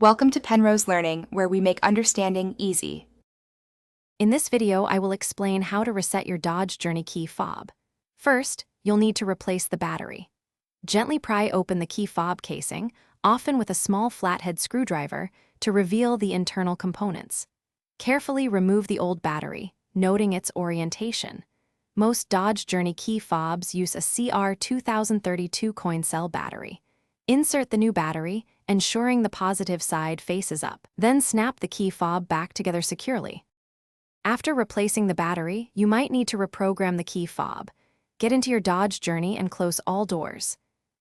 Welcome to Penrose Learning, where we make understanding easy. In this video, I will explain how to reset your Dodge Journey key fob. First, you'll need to replace the battery. Gently pry open the key fob casing, often with a small flathead screwdriver, to reveal the internal components. Carefully remove the old battery, noting its orientation. Most Dodge Journey key fobs use a CR2032 coin cell battery. Insert the new battery, ensuring the positive side faces up. Then snap the key fob back together securely. After replacing the battery, you might need to reprogram the key fob. Get into your Dodge Journey and close all doors.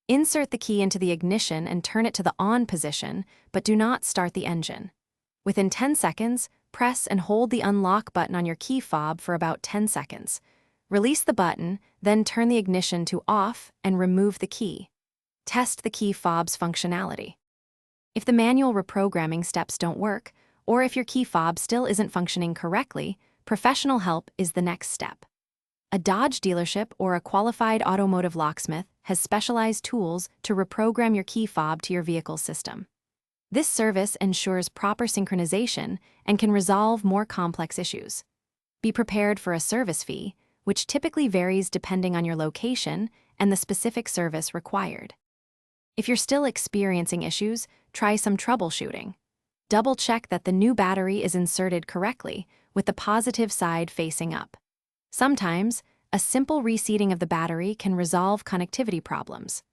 Insert the key into the ignition and turn it to the on position, but do not start the engine. Within 10 seconds, press and hold the unlock button on your key fob for about 10 seconds. Release the button, then turn the ignition to off and remove the key. Test the key fob's functionality. If the manual reprogramming steps don't work, or if your key fob still isn't functioning correctly, professional help is the next step. A Dodge dealership or a qualified automotive locksmith has specialized tools to reprogram your key fob to your vehicle's system. This service ensures proper synchronization and can resolve more complex issues. Be prepared for a service fee, which typically varies depending on your location and the specific service required. If you're still experiencing issues, try some troubleshooting. Double-check that the new battery is inserted correctly, with the positive side facing up. Sometimes, a simple reseating of the battery can resolve connectivity problems.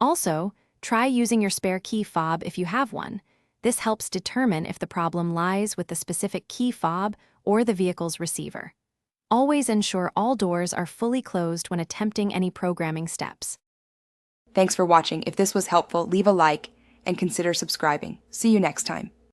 Also, try using your spare key fob if you have one. This helps determine if the problem lies with the specific key fob or the vehicle's receiver. Always ensure all doors are fully closed when attempting any programming steps. Thanks for watching. If this was helpful, leave a like and consider subscribing. See you next time.